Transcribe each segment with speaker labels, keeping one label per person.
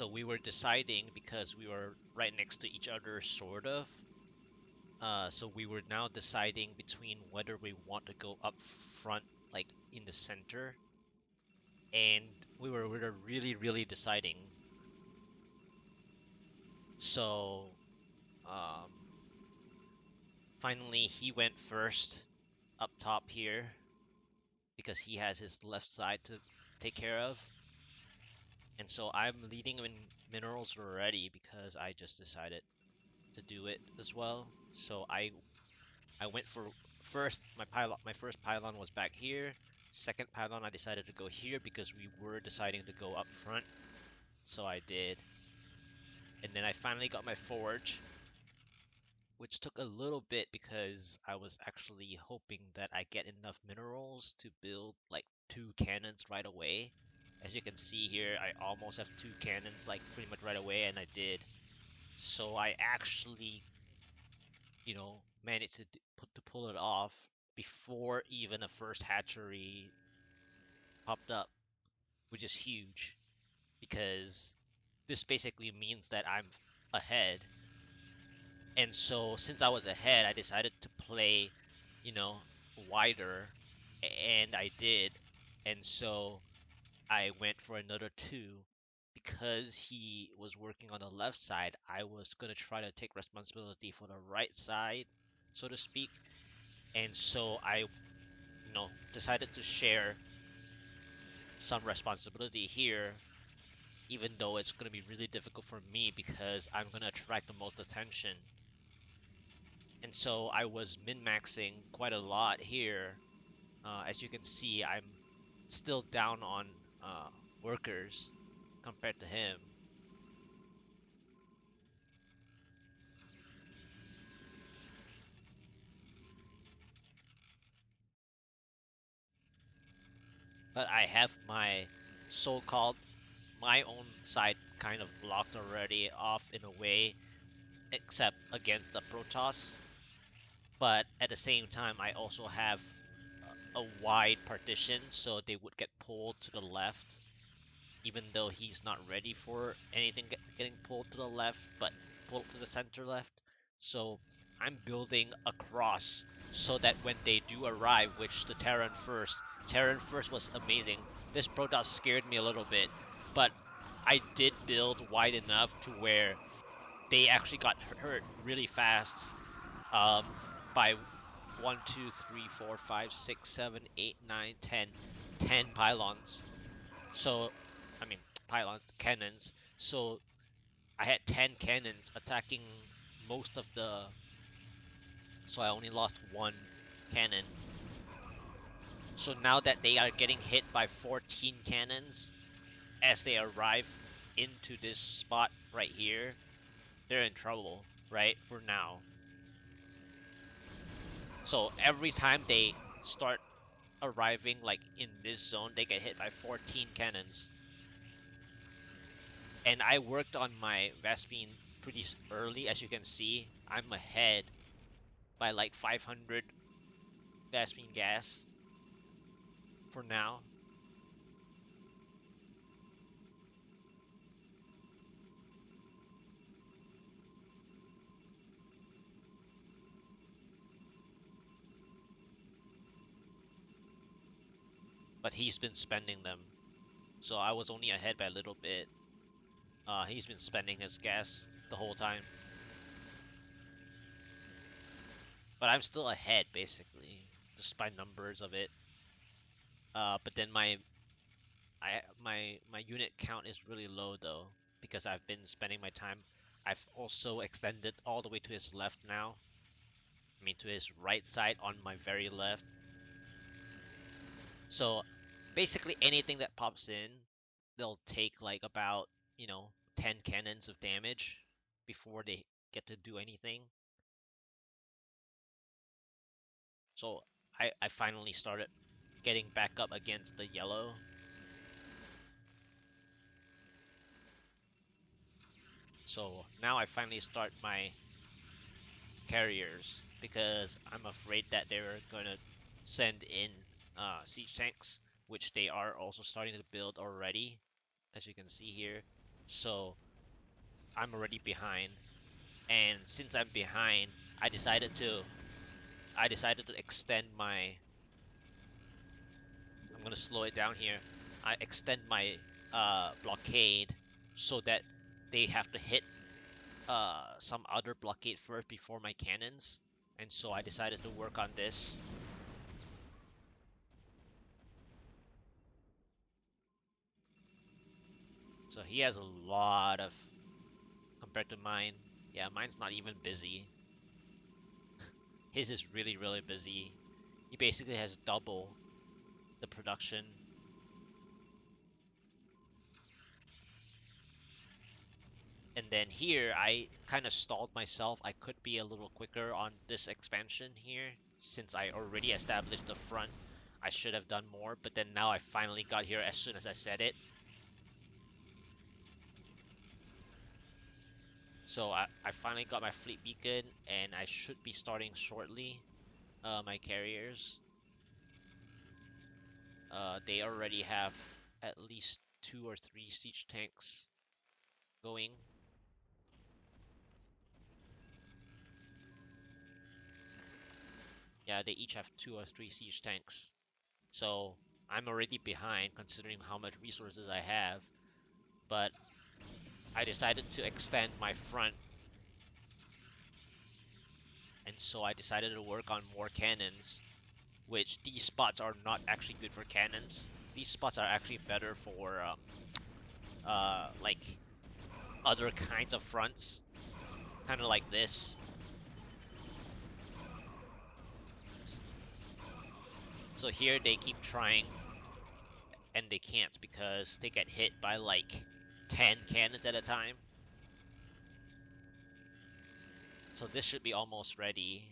Speaker 1: So we were deciding because we were right next to each other, sort of. So we were now deciding between whether we want to go up front, like in the center, and we were really, really deciding. So um, finally, he went first up top here because he has his left side to take care of. And so I'm leading in minerals already because I just decided to do it as well. So I went for first my first pylon was back here. Second pylon I decided to go here because we were deciding to go up front. So I did. And then I finally got my forge, which took a little bit because I was actually hoping that I get enough minerals to build like 2 cannons right away. As you can see here, I almost have 2 cannons like pretty much right away, and I did. So I actually, managed to pull it off before even a first hatchery popped up, which is huge because this basically means that I'm ahead. And so since I was ahead, I decided to play, you know, wider, and I did. And so I went for another two. Because he was working on the left side, I was gonna try to take responsibility for the right side, so to speak. And so I, decided to share some responsibility here, even though it's gonna be really difficult for me because I'm gonna attract the most attention. And so I was min-maxing quite a lot here. As you can see, I'm still down on workers compared to him. But I have my so-called my own side kind of blocked already off in a way, except against the Protoss. But at the same time, I also have a wide partition, so they would get pulled to the left, even though he's not ready for anything getting pulled to the left, but pulled to the center left. So I'm building across so that when they do arrive, which Terran first was amazing. This Protoss scared me a little bit, but I did build wide enough to where they actually got hurt really fast. By 10 pylons. So, I mean, pylons, cannons. So I had 10 cannons attacking most of the. So I only lost 1 cannon. So now that they are getting hit by 14 cannons as they arrive into this spot right here, they're in trouble, right? For now. So every time they start arriving like in this zone, they get hit by 14 cannons. And I worked on my Vespene pretty early, as you can see. I'm ahead by like 500 Vespene gas for now. But he's been spending them. So I was only ahead by a little bit. He's been spending his gas the whole time. But I'm still ahead, basically, just by numbers of it. But then my unit count is really low though, because I've been spending my time. I've also extended all the way to his left now. I mean, to his right side on my very left. So basically anything that pops in, they'll take like about, 10 cannons of damage before they get to do anything. So I finally started getting back up against the yellow. So now I finally start my carriers because I'm afraid that they're going to send in siege tanks, which they are also starting to build already, as you can see here. so I'm already behind. And since I'm behind, I decided to extend my. I'm gonna slow it down here. I extend my blockade so that they have to hit some other blockade first before my cannons, and so I decided to work on this. So he has a lot of compared to mine. Yeah, mine's not even busy. His is really, really busy. He basically has double the production. And then here, I kind of stalled myself. I could be a little quicker on this expansion here, since I already established the front. I should have done more, but then now I finally got here as soon as I said it. So I finally got my fleet beacon, and I should be starting shortly. My carriers. They already have at least 2 or 3 siege tanks going. Yeah, they each have 2 or 3 siege tanks. So I'm already behind considering how much resources I have. But I decided to extend my front. And so I decided to work on more cannons, which these spots are not actually good for cannons. These spots are actually better for like other kinds of fronts, kind of like this. So here they keep trying, and they can't because they get hit by like 10 cannons at a time. So this should be almost ready,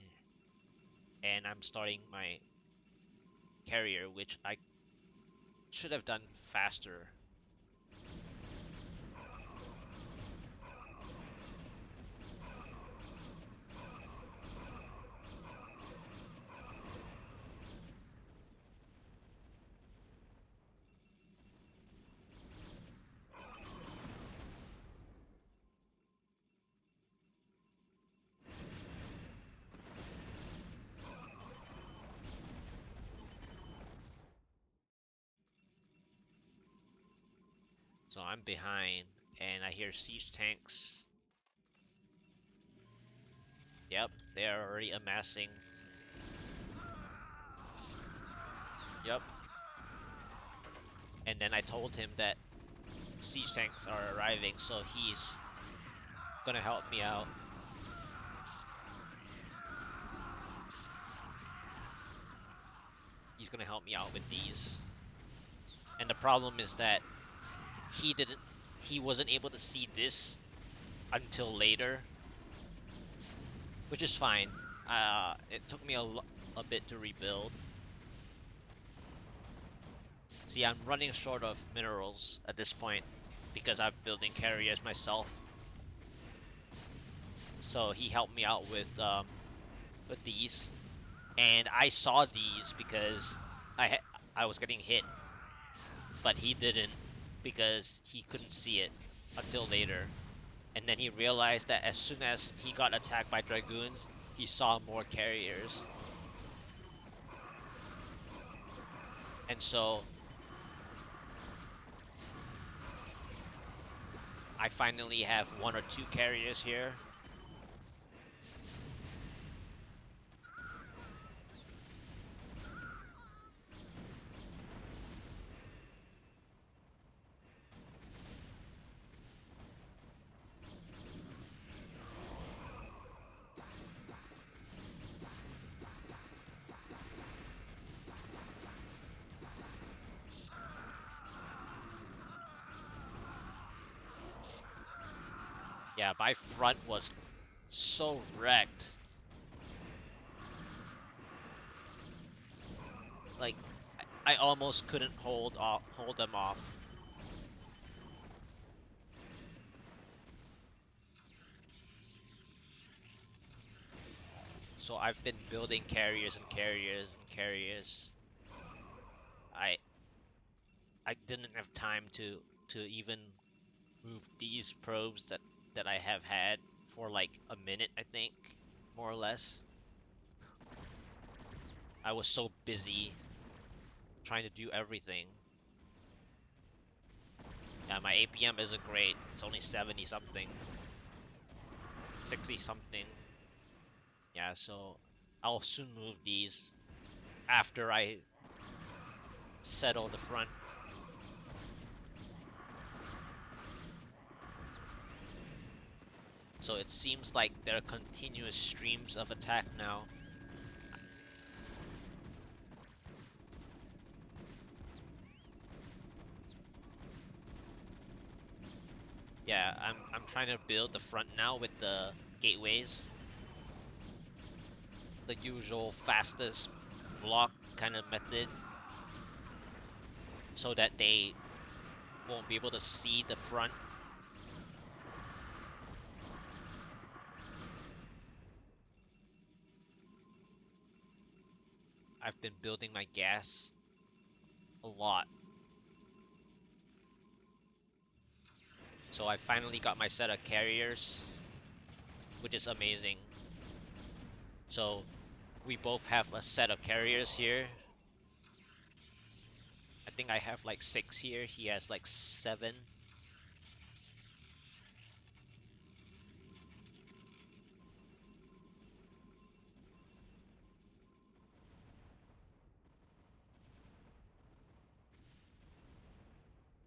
Speaker 1: and I'm starting my carrier, which I should have done faster. So I'm behind, and I hear siege tanks. Yep, they're already amassing. Yep. And then I told him that siege tanks are arriving, so he's gonna help me out. He's gonna help me out with these. And the problem is that he didn't he wasn't able to see this until later, which is fine. It took me a bit to rebuild. See, I'm running short of minerals at this point because I'm building carriers myself. So he helped me out with these, and I saw these because I was getting hit, but he didn't because he couldn't see it until later. And then he realized that as soon as he got attacked by dragoons, he saw more carriers. And so I finally have 1 or 2 carriers here. Yeah, my front was so wrecked. Like, I almost couldn't hold them off. So I've been building carriers and carriers and carriers. I I didn't have time to even move these probes that I have had for like a minute, I think, more or less. I was so busy trying to do everything. Yeah, my APM isn't great. It's only 70 something, 60 something. Yeah, so I'll soon move these after I settle the front. So it seems like there are continuous streams of attack now. Yeah, I'm trying to build the front now with the gateways. The usual fastest block kind of method, so that they won't be able to see the front. I've been building my gas a lot. So I finally got my set of carriers, which is amazing. So we both have a set of carriers here. I think I have like 6 here. He has like 7.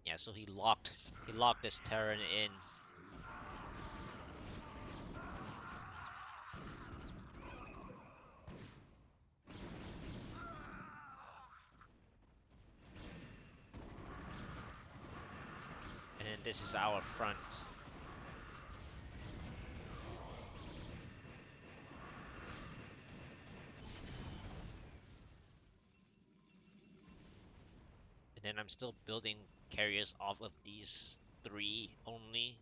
Speaker 1: Yeah, so he locked this Terran in. And then this is our front. And then I'm still building carriers off of these 3 only.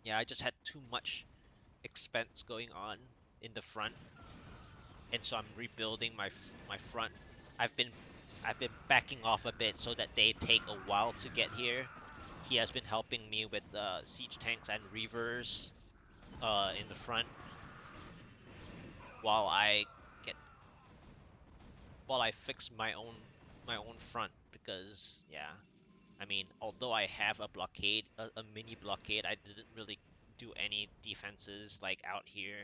Speaker 1: Yeah, I just had too much expense going on in the front, and so I'm rebuilding my front. I've been backing off a bit so that they take a while to get here. He has been helping me with siege tanks and reavers in the front while I get while I fix my own front, because yeah, I mean, although I have a blockade, a mini blockade, I didn't really do any defenses like out here.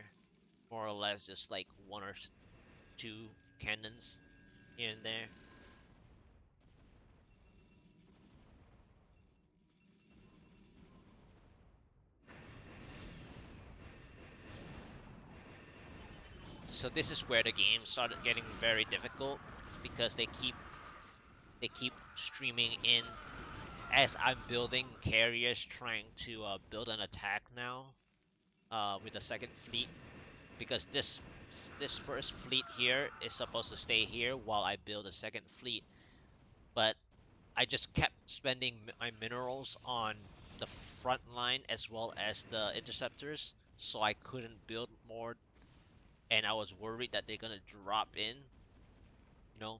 Speaker 1: More or less just like 1 or 2 cannons here and there. So this is where the game started getting very difficult, because they keep streaming in as I'm building carriers, trying to build an attack now with the second fleet, because this first fleet here is supposed to stay here while I build a second fleet, but I just kept spending my minerals on the front line as well as the interceptors, so I couldn't build more, and I was worried that they're gonna drop in, you know.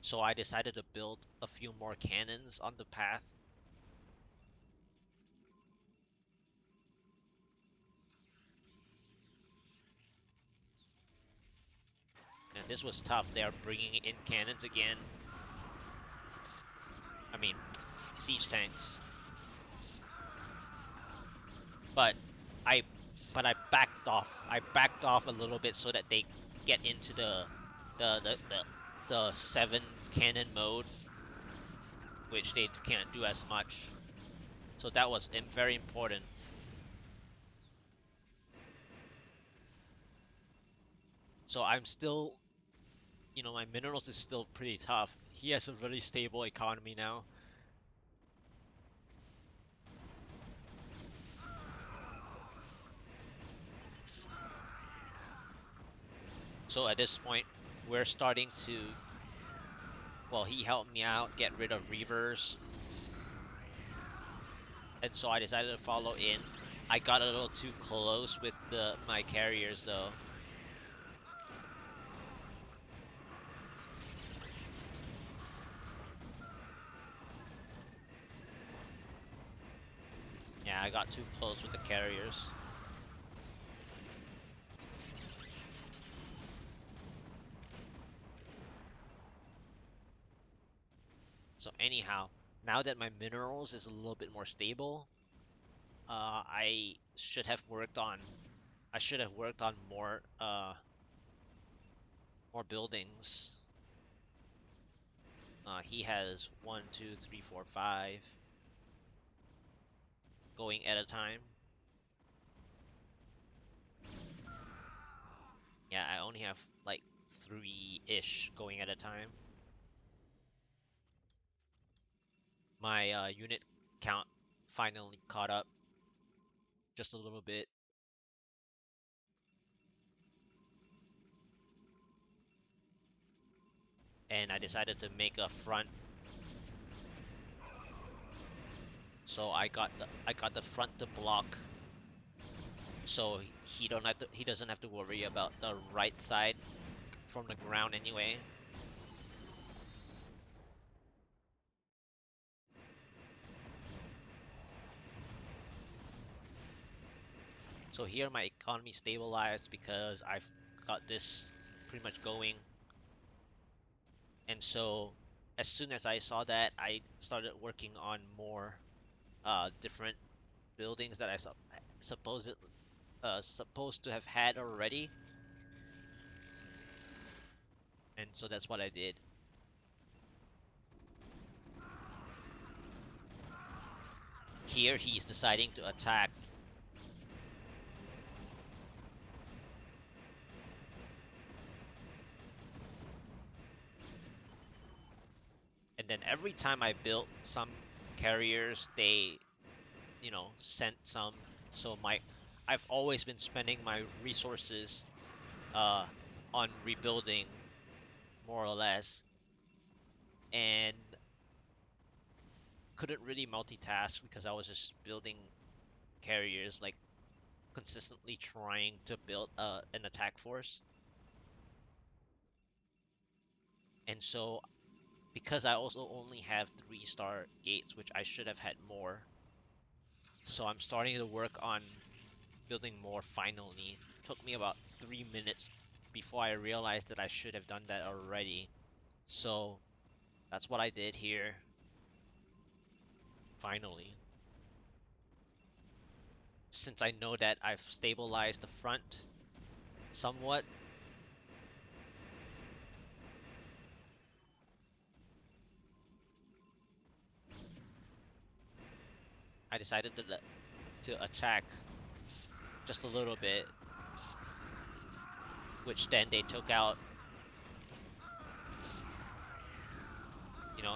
Speaker 1: So I decided to build a few more cannons on the path. And this was tough. They are bringing in cannons again. I mean, siege tanks. But I I backed off. I backed off a little bit so that they get into the the the, the 7 cannon mode, which they can't do as much. So that was very important. So I'm still, my minerals is still pretty tough. He has a very stable economy now. So at this point, we're starting to, well, he helped me out, get rid of reavers. And so I decided to follow in. I got a little too close with my carriers though. I got too close with the carriers. So anyhow, now that my minerals is a little bit more stable, I should have worked on more buildings. He has 1, 2, 3, 4, 5 going at a time. Yeah, I only have like 3-ish going at a time. My unit count finally caught up just a little bit. And I decided to make a front. So I got the front to block, so he doesn't have to worry about the right side from the ground anyway. So here my economy stabilized because I've got this pretty much going. And so as soon as I saw that, I started working on more different buildings that I supposed to have had already. And so that's what I did. Here he's deciding to attack. And then every time I built some carriers, they, sent some. So I've always been spending my resources on rebuilding, more or less, and couldn't really multitask because I was just building carriers, like consistently trying to build an attack force. And so, because I also only have 3-star gates, which I should have had more, so I'm starting to work on building more finally. Took me about 3 minutes before I realized that I should have done that already. So that's what I did here. Finally. Since I know that I've stabilized the front somewhat, I decided to attack just a little bit, which then they took out,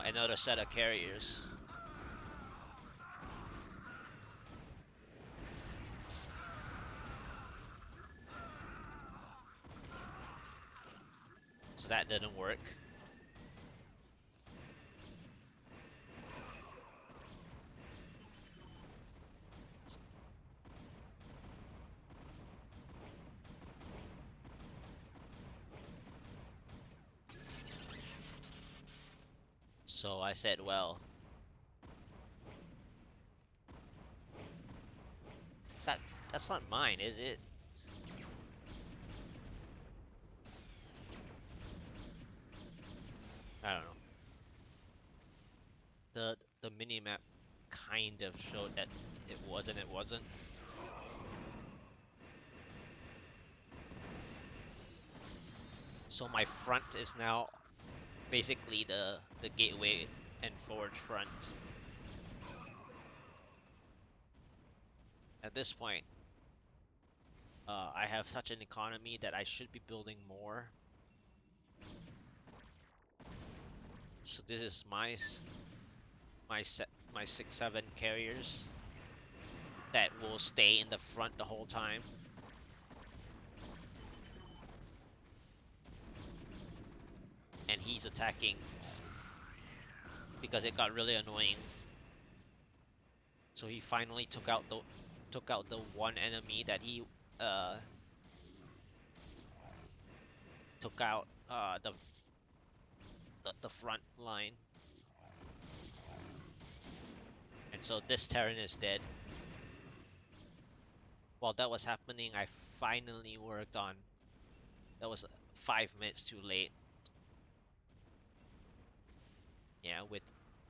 Speaker 1: another set of carriers. So that didn't work. So I said, well, that that's not mine, is it? I don't know. The minimap kind of showed that it wasn't. So my front is now basically the gateway and forge front. At this point, I have such an economy that I should be building more. So this is my 6-7 carriers that will stay in the front the whole time. And he's attacking because it got really annoying. So he finally took out the one enemy that he took out the front line. And so this Terran is dead. while that was happening, I finally worked on. That was 5 minutes too late. Yeah,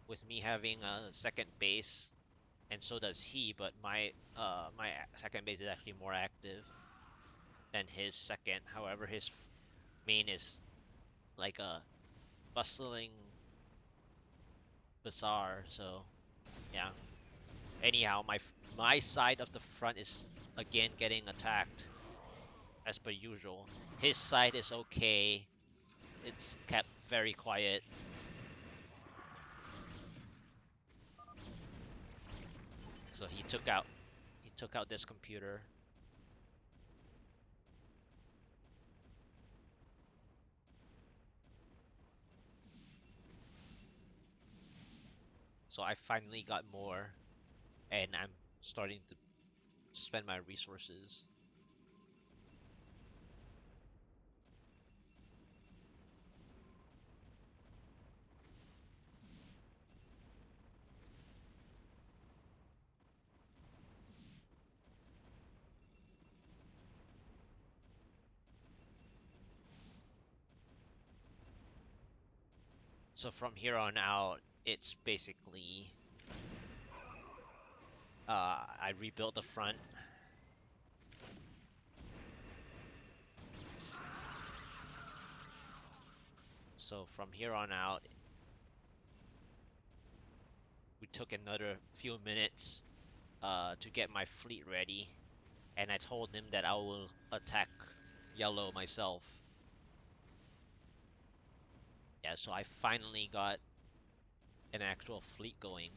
Speaker 1: with me having a second base, and so does he, but my second base is actually more active than his second. However, his main is like a bustling bazaar. So yeah. Anyhow, my side of the front is again getting attacked as per usual. His side is okay. It's kept very quiet. So he took out this computer. So I finally got more, and I'm starting to spend my resources. So from here on out, it's basically I rebuilt the front. So from here on out, we took another few minutes to get my fleet ready, and I told him that I will attack yellow myself. Yeah, so I finally got an actual fleet going.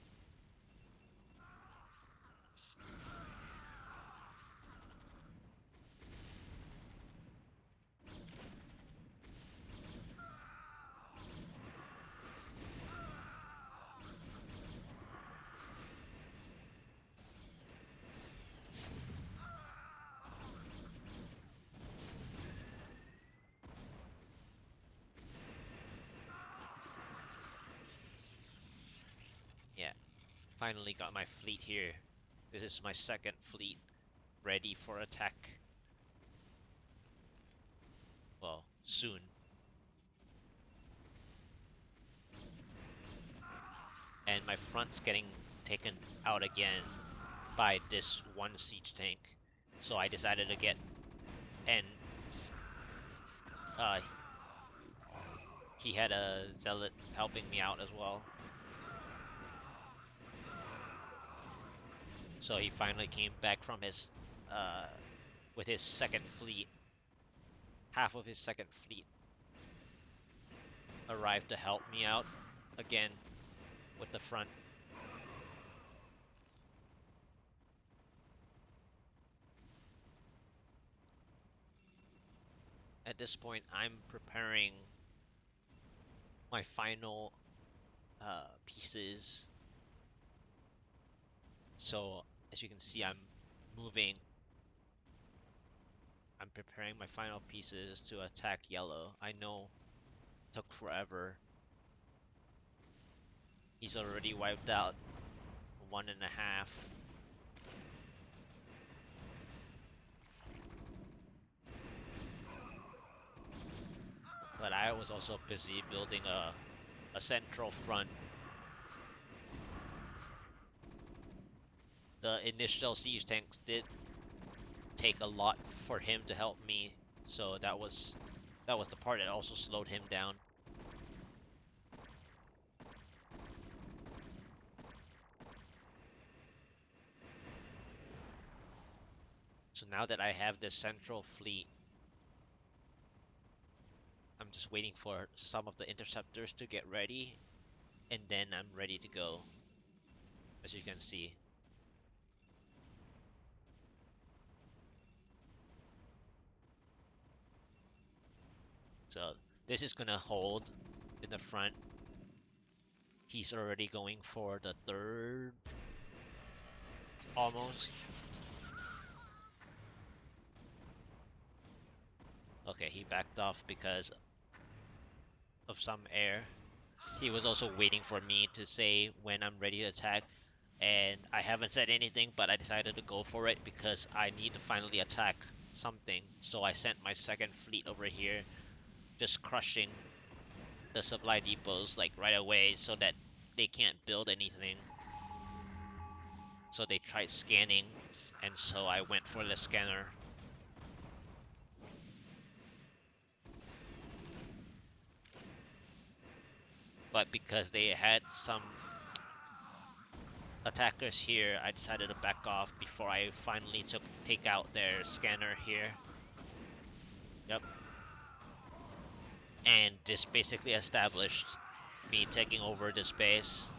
Speaker 1: Yeah, finally got my fleet here. This is my second fleet ready for attack. Well, soon. And my front's getting taken out again by this one siege tank. So I decided to get, and uh, he had a zealot helping me out as well. So he finally came back from his, uh, with his second fleet. Half of his second fleet arrived to help me out again with the front. At this point, I'm preparing my final pieces. So as you can see, moving. I'm preparing my final pieces to attack yellow. I know it took forever. He's already wiped out 1.5. But I was also busy building a central front. The initial siege tanks did take a lot for him to help me, so that was the part that also slowed him down. So now that I have this central fleet, I'm just waiting for some of the interceptors to get ready, and then I'm ready to go, as you can see. So this is gonna hold in the front. He's already going for the third, almost. Okay, he backed off because of some air. He was also waiting for me to say when I'm ready to attack. and I haven't said anything, but I decided to go for it because I need to finally attack something. So I sent my second fleet over here, just crushing the supply depots like right away so that they can't build anything. So they tried scanning, and so I went for the scanner. But because they had some attackers here, I decided to back off before I finally take out their scanner here. Yep. And this basically established me taking over this base.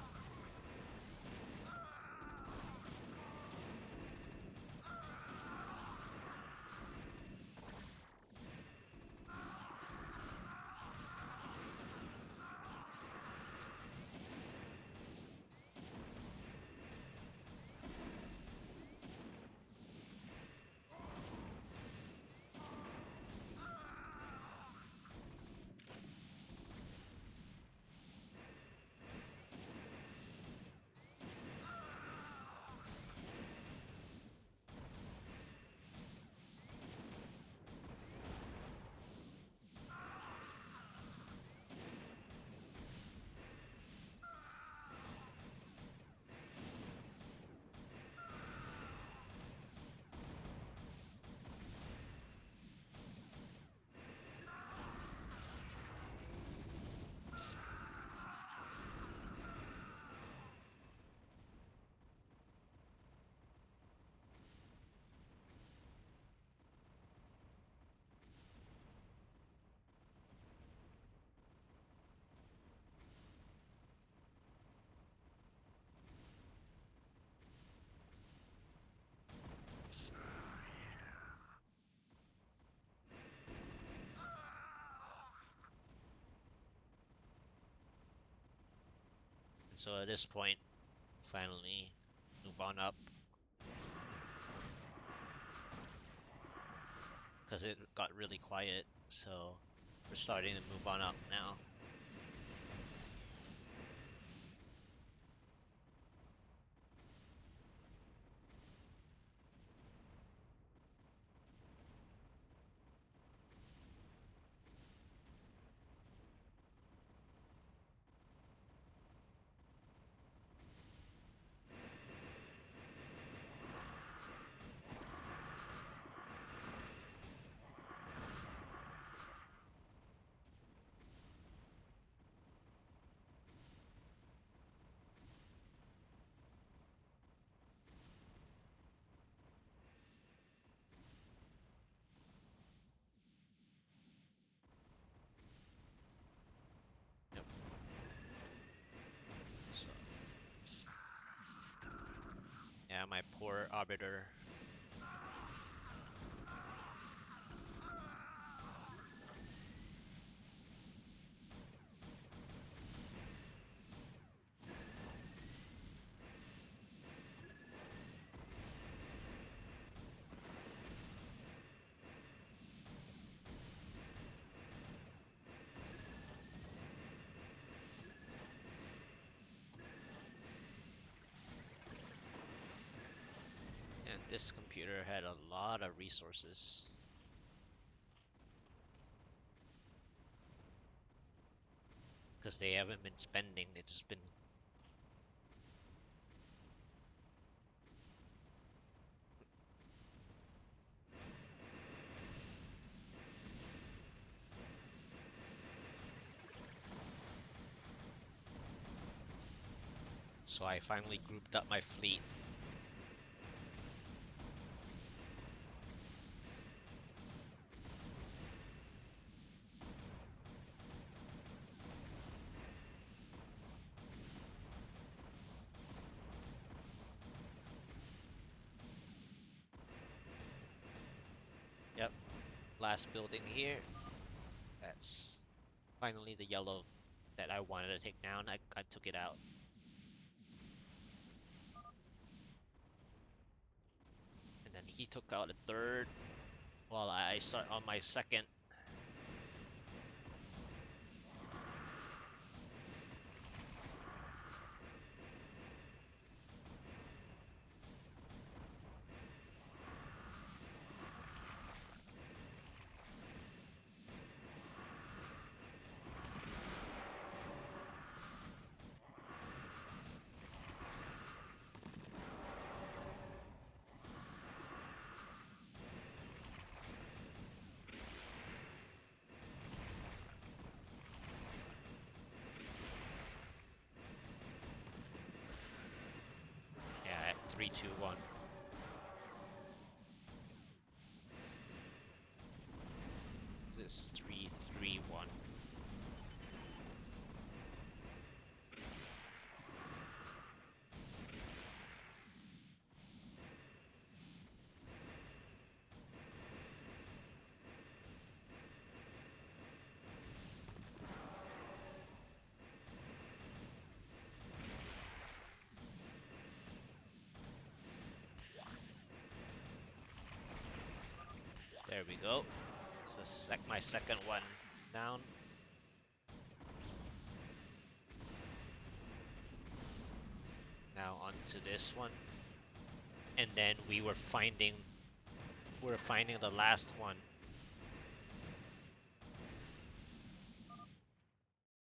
Speaker 1: And so at this point, finally move on up. Because it got really quiet, so we're starting to move on up now. Yep. So, yeah, my poor arbiter. And this computer had a lot of resources. Because they haven't been spending, they've just been. So I finally grouped up my fleet. Yep, last building here. That's finally the yellow that I wanted to take down. I took it out. And then he took out a third while I start on my second. Three, two, one. This is 3-3-1. There we go. It's my second one down. Now onto this one. And then we were finding the last one.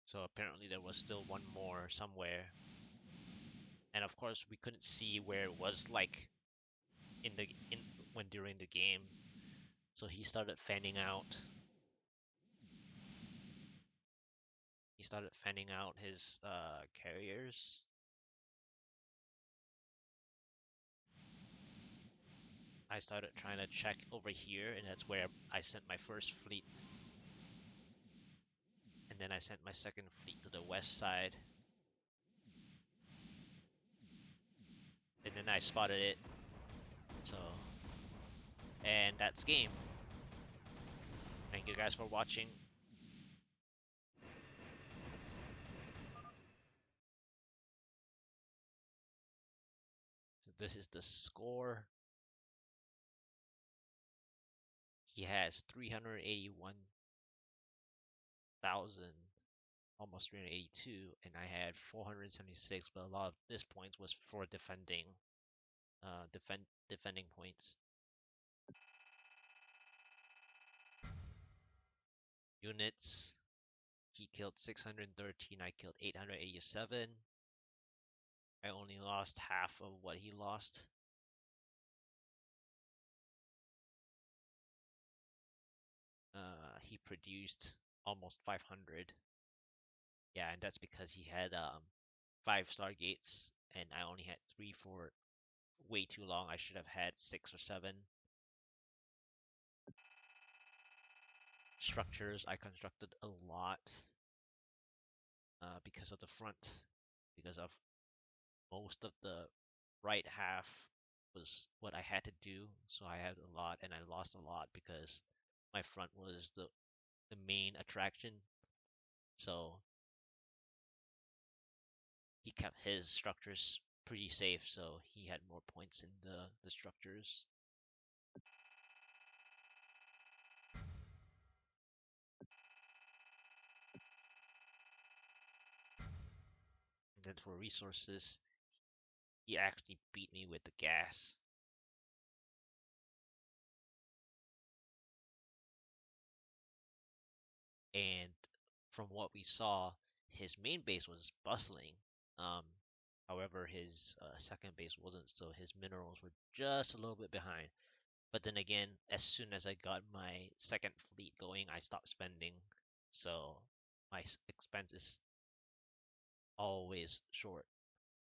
Speaker 1: So apparently there was still one more somewhere. And of course we couldn't see where it was like during the game. So he started fanning out. He started fanning out his carriers. I started trying to check over here, and that's where I sent my first fleet. And then I sent my second fleet to the west side. And then I spotted it. So, and that's game. Thank you guys for watching. So this is the score. He has 381,000, almost 382, and I had 476, but a lot of this points was for defending points. Units, he killed 613, I killed 887. I only lost half of what he lost. He produced almost 500. Yeah, and that's because he had 5 Stargates, and I only had 3 for way too long. I should have had 6 or 7. Structures, I constructed a lot because of the front, because of most of the right half was what I had to do, so I had a lot, and I lost a lot because my front was the main attraction. So he kept his structures pretty safe, so he had more points in the structures. And then for resources, he actually beat me with the gas. And from what we saw, his main base was bustling. Um, However, his second base wasn't, so his minerals were just a little bit behind. But then again, as soon as I got my second fleet going, I stopped spending. So my expense is always short.